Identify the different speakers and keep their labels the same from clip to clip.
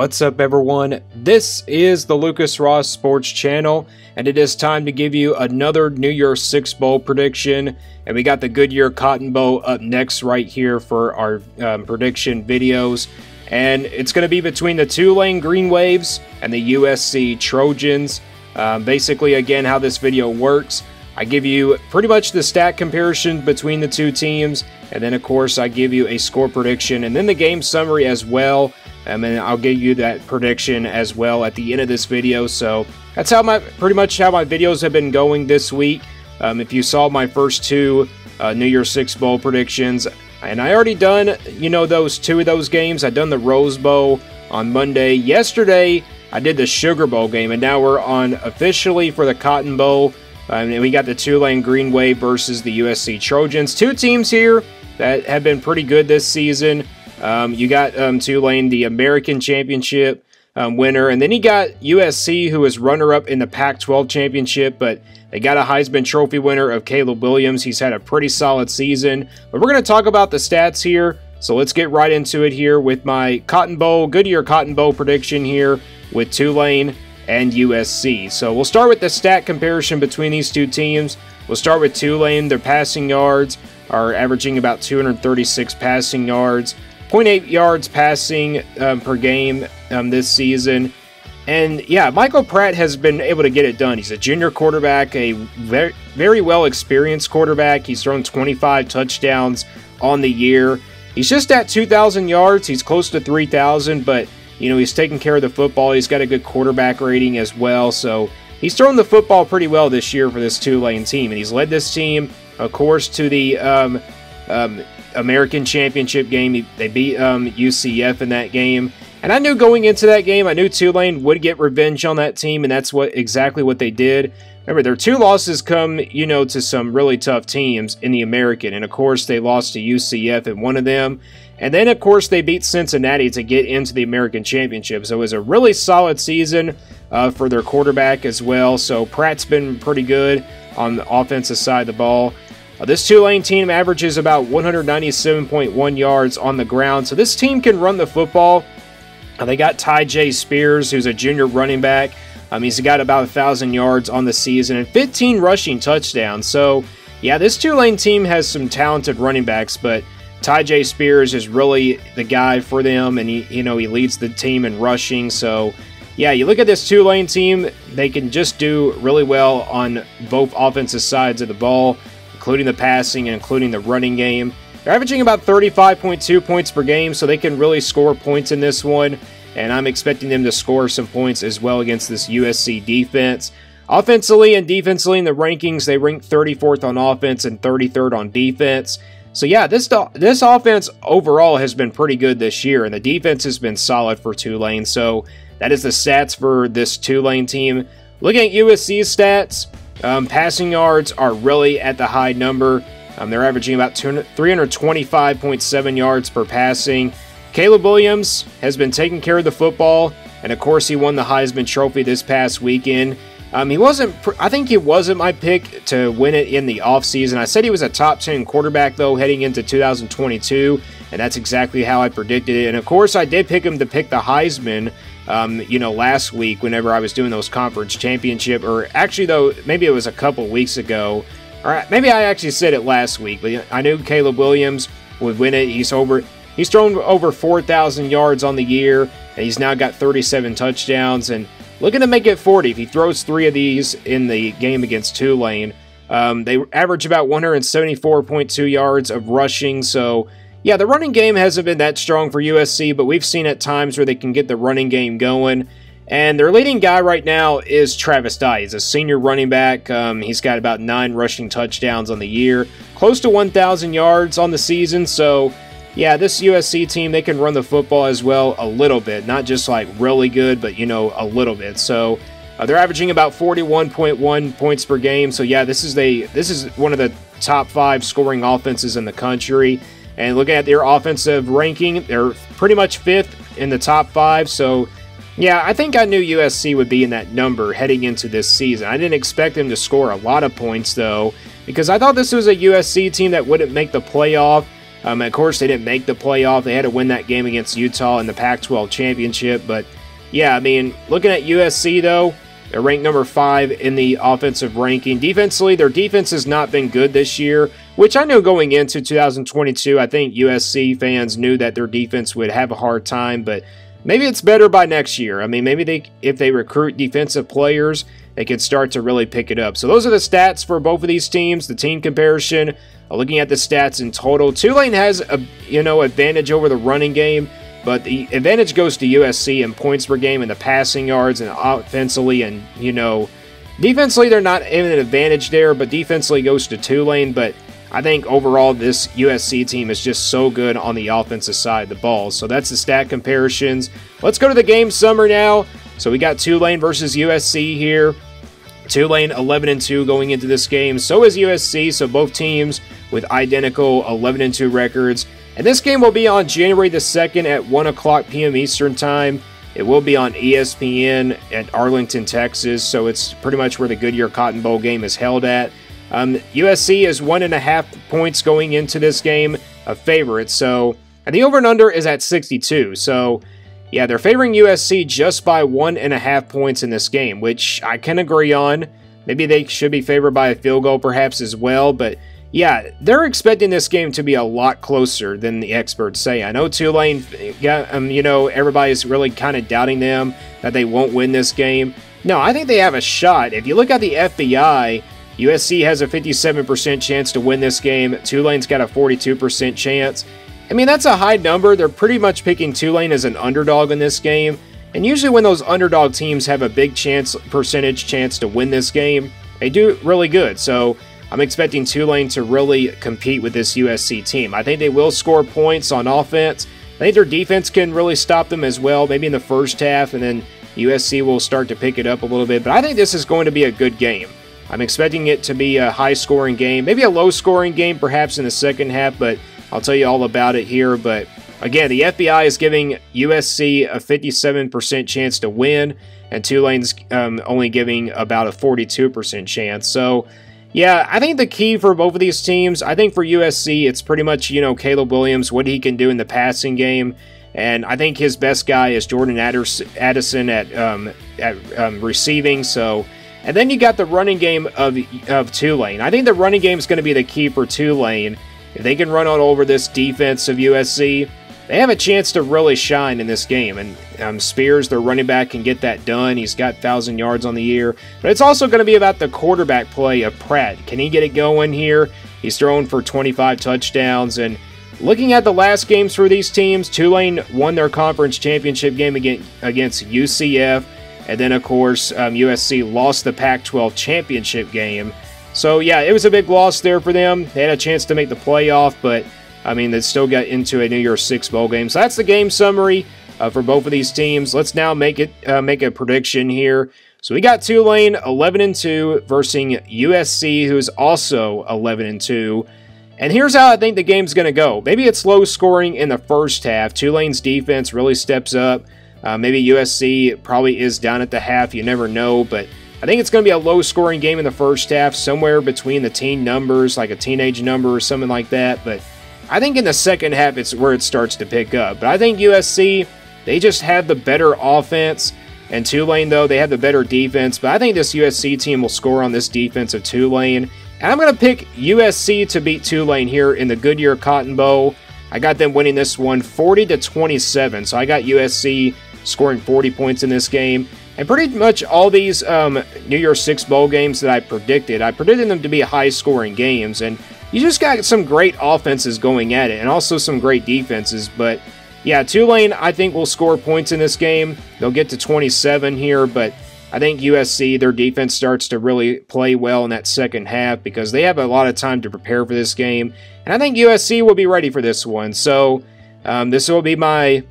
Speaker 1: What's up, everyone? This is the Lucas Ross Sports Channel, and it is time to give you another New Year's Six Bowl prediction. And we got the Goodyear Cotton Bowl up next right here for our prediction videos. And it's going to be between the Tulane Green Waves and the USC Trojans. Basically, again, how this video works, I give you pretty much the stat comparison between the two teams, and then, of course, I give you a score prediction, and then the game summary as well. And then I'll give you that prediction as well at the end of this video. So that's how pretty much how my videos have been going this week. If you saw my first two New Year's Six Bowl predictions, and I already done, those two of those games. I done the Rose Bowl on Monday. Yesterday, I did the Sugar Bowl game, and now we're on officially for the Cotton Bowl. And we got the Tulane Green Wave versus the USC Trojans. Two teams here that have been pretty good this season. You got Tulane, the American Championship winner, and then you got USC, who is runner-up in the Pac-12 Championship, but they got a Heisman Trophy winner of Caleb Williams. He's had a pretty solid season, but we're going to talk about the stats here, so let's get right into it here with my Goodyear Cotton Bowl prediction here with Tulane and USC. So we'll start with the stat comparison between these two teams. We'll start with Tulane. Their passing yards are averaging about 236 passing yards. 0.8 yards passing per game this season. And yeah, Michael Pratt has been able to get it done. He's a junior quarterback, a very, very well experienced quarterback. He's thrown 25 touchdowns on the year. He's just at 2,000 yards. He's close to 3,000, but he's taking care of the football. He's got a good quarterback rating as well. So he's thrown the football pretty well this year for this Tulane team. And he's led this team, of course, to the American Championship game. They beat UCF in that game. And I knew going into that game, I knew Tulane would get revenge on that team, and that's exactly what they did. Remember, their two losses come, to some really tough teams in the American. And, of course, they lost to UCF in one of them. And then, of course, they beat Cincinnati to get into the American Championship. So it was a really solid season for their quarterback as well. So Pratt's been pretty good on the offensive side of the ball. This Tulane team averages about 197.1 yards on the ground. So this team can run the football. They got Ty Spears, who's a junior running back. He's got about 1,000 yards on the season and 15 rushing touchdowns. So, yeah, this Tulane team has some talented running backs, but Ty Spears is really the guy for them, and he leads the team in rushing. So, yeah, you look at this Tulane team, they can just do really well on both offensive sides of the ball, including the passing and including the running game. They're averaging about 35.2 points per game, so they can really score points in this one, and I'm expecting them to score some points as well against this USC defense. Offensively and defensively in the rankings, they rank 34th on offense and 33rd on defense. So yeah, this offense overall has been pretty good this year, and the defense has been solid for Tulane. So that is the stats for this Tulane team. Looking at USC's stats, passing yards are really at the high number. They're averaging about 325.7 yards per passing. Caleb Williams has been taking care of the football, and of course he won the Heisman Trophy this past weekend. I think he wasn't my pick to win it in the offseason. I said he was a top 10 quarterback, though, heading into 2022, and that's exactly how I predicted it. And of course, I did pick him to pick the Heisman, last week whenever I was doing those conference championship, or actually, though, maybe it was a couple weeks ago. All right, maybe I actually said it last week, but I knew Caleb Williams would win it. He's thrown over 4,000 yards on the year, and he's now got 37 touchdowns, and looking to make it 40 if he throws 3 of these in the game against Tulane. They average about 174.2 yards of rushing, so yeah, the running game hasn't been that strong for USC, but we've seen at times where they can get the running game going. And their leading guy right now is Travis Dye. He's a senior running back. He's got about 9 rushing touchdowns on the year, close to 1,000 yards on the season. So, yeah, this USC team, they can run the football as well a little bit. Not just like really good, but, a little bit. So, they're averaging about 41.1 points per game. So, yeah, this is one of the top 5 scoring offenses in the country. And looking at their offensive ranking, they're pretty much 5th in the top 5. So, yeah, I think I knew USC would be in that number heading into this season. I didn't expect them to score a lot of points, though, because I thought this was a USC team that wouldn't make the playoff. Of course, they didn't make the playoff. They had to win that game against Utah in the Pac-12 championship, but yeah, I mean, looking at USC though, they're ranked number 5 in the offensive ranking. Defensively, their defense has not been good this year, which I know going into 2022, I think USC fans knew that their defense would have a hard time, but maybe it's better by next year. I mean, maybe if they recruit defensive players, they can start to really pick it up. So those are the stats for both of these teams, the team comparison. Looking at the stats in total, Tulane has a advantage over the running game, but the advantage goes to USC in points per game and the passing yards and offensively, and defensively they're not in an advantage there, but defensively goes to Tulane. But I think overall this USC team is just so good on the offensive side of the ball. So that's the stat comparisons. Let's go to the game summary now. So we got Tulane versus USC here. Tulane 11-2 going into this game. So is USC, so both teams with identical 11-2 records. And this game will be on January the 2nd at 1 o'clock p.m. Eastern Time. It will be on ESPN at Arlington, Texas, so it's pretty much where the Goodyear Cotton Bowl game is held at. USC is 1.5 points going into this game, a favorite. So, and the over and under is at 62. So, yeah, they're favoring USC just by 1.5 points in this game, which I can agree on. Maybe they should be favored by a field goal perhaps as well, but yeah, they're expecting this game to be a lot closer than the experts say. I know Tulane, everybody's really kind of doubting them that they won't win this game. No, I think they have a shot. If you look at the FBI, USC has a 57% chance to win this game. Tulane's got a 42% chance. I mean, that's a high number. They're pretty much picking Tulane as an underdog in this game. And usually when those underdog teams have a big percentage chance to win this game, they do really good. So I'm expecting Tulane to really compete with this USC team. I think they will score points on offense. I think their defense can really stop them as well, maybe in the first half, and then USC will start to pick it up a little bit. But I think this is going to be a good game. I'm expecting it to be a high-scoring game, maybe a low-scoring game perhaps in the second half, but I'll tell you all about it here. But again, the FBI is giving USC a 57% chance to win, and Tulane's only giving about a 42% chance. So, yeah, I think the key for both of these teams, I think for USC, it's pretty much, Caleb Williams, what he can do in the passing game. And I think his best guy is Jordan Addison at receiving. So, and then you got the running game of Tulane. I think the running game is going to be the key for Tulane. If they can run all over this defense of USC, they have a chance to really shine in this game. And Spears, their running back, can get that done. He's got 1,000 yards on the year. But it's also going to be about the quarterback play of Pratt. Can he get it going here? He's thrown for 25 touchdowns. And looking at the last games for these teams, Tulane won their conference championship game against UCF. And then, of course, USC lost the Pac-12 championship game. So, yeah, it was a big loss there for them. They had a chance to make the playoff, but, I mean, they still got into a New Year's Six bowl game. So that's the game summary for both of these teams. Let's now make a prediction here. So we got Tulane 11-2 versus USC, who's also 11-2. And here's how I think the game's going to go. Maybe it's low scoring in the first half. Tulane's defense really steps up. Maybe USC probably is down at the half. You never know, but I think it's going to be a low-scoring game in the first half, somewhere between the teen numbers, like a teenage number or something like that. But I think in the second half, it's where it starts to pick up. But I think USC, they just have the better offense. And Tulane, though, they have the better defense. But I think this USC team will score on this defense of Tulane. And I'm going to pick USC to beat Tulane here in the Goodyear Cotton Bowl. I got them winning this one 40-27. So I got USC scoring 40 points in this game. And pretty much all these New Year's Six bowl games that I predicted them to be high-scoring games. And you just got some great offenses going at it, and also some great defenses. But yeah, Tulane, I think, will score points in this game. They'll get to 27 here, but I think USC, their defense starts to really play well in that second half because they have a lot of time to prepare for this game. And I think USC will be ready for this one. So this will be my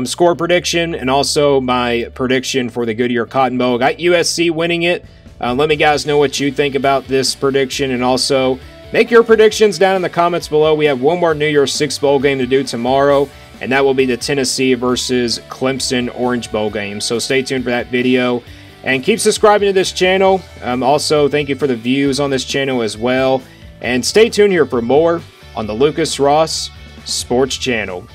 Speaker 1: score prediction and also my prediction for the Goodyear Cotton Bowl. Got USC winning it. Let me guys know what you think about this prediction, and also make your predictions down in the comments below. We have one more New Year's Six bowl game to do tomorrow, and that will be the Tennessee versus Clemson Orange Bowl game. So stay tuned for that video, and keep subscribing to this channel. Also, thank you for the views on this channel as well, and stay tuned here for more on the Lucas Ross Sports Channel.